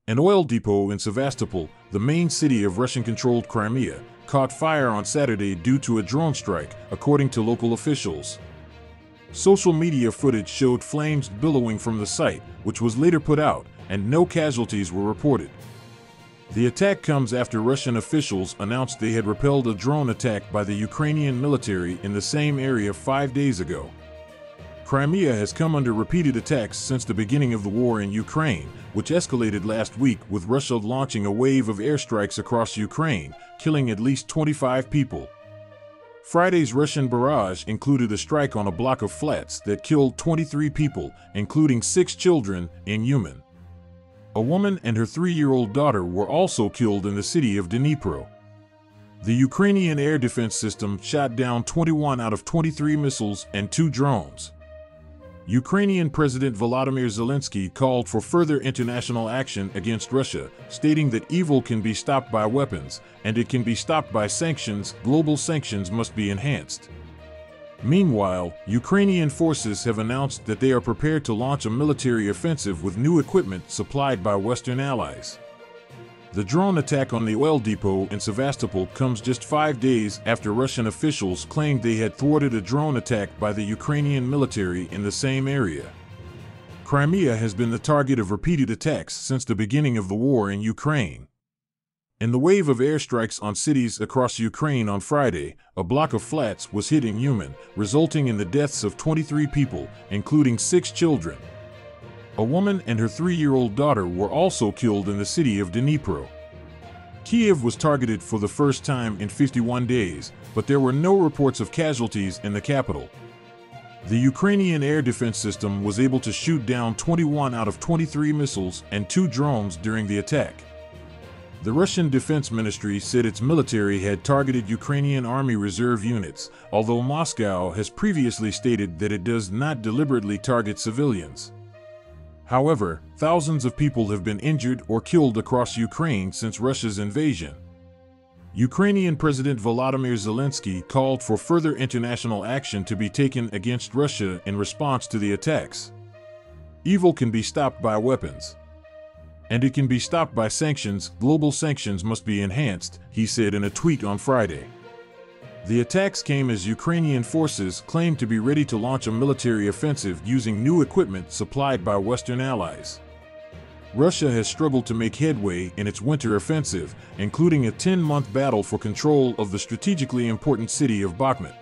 An oil depot in Sevastopol, the main city of Russian-controlled Crimea, caught fire on Saturday due to a drone strike, according to local officials. Social media footage showed flames billowing from the site, which was later put out, and no casualties were reported. The attack comes after Russian officials announced they had repelled a drone attack by the Ukrainian military in the same area 5 days ago. Crimea has come under repeated attacks since the beginning of the war in Ukraine, which escalated last week with Russia launching a wave of airstrikes across Ukraine, killing at least 25 people. Friday's Russian barrage included a strike on a block of flats that killed 23 people, including 6 children, in Uman. A woman and her 3-year-old daughter were also killed in the city of Dnipro. The Ukrainian air defense system shot down 21 out of 23 missiles and 2 drones. Ukrainian President Volodymyr Zelensky called for further international action against Russia, stating that evil can be stopped by weapons, and it can be stopped by sanctions. Global sanctions must be enhanced. Meanwhile, Ukrainian forces have announced that they are prepared to launch a military offensive with new equipment supplied by Western allies. The drone attack on the oil depot in Sevastopol comes just 5 days after Russian officials claimed they had thwarted a drone attack by the Ukrainian military in the same area. Crimea has been the target of repeated attacks since the beginning of the war in Ukraine. In the wave of airstrikes on cities across Ukraine on Friday, a block of flats was hit in Uman, resulting in the deaths of 23 people, including 6 children. A woman and her 3-year-old daughter were also killed in the city of Dnipro. Kiev was targeted for the first time in 51 days, but there were no reports of casualties in the capital. The Ukrainian air defense system was able to shoot down 21 out of 23 missiles and 2 drones during the attack. The Russian Defense Ministry said its military had targeted Ukrainian Army Reserve units, although Moscow has previously stated that it does not deliberately target civilians. However, thousands of people have been injured or killed across Ukraine since Russia's invasion. Ukrainian President Volodymyr Zelensky called for further international action to be taken against Russia in response to the attacks. Evil can be stopped by weapons, and it can be stopped by sanctions. Global sanctions must be enhanced, he said in a tweet on Friday. The attacks came as Ukrainian forces claimed to be ready to launch a military offensive using new equipment supplied by Western allies. Russia has struggled to make headway in its winter offensive, including a 10-month battle for control of the strategically important city of Bakhmut.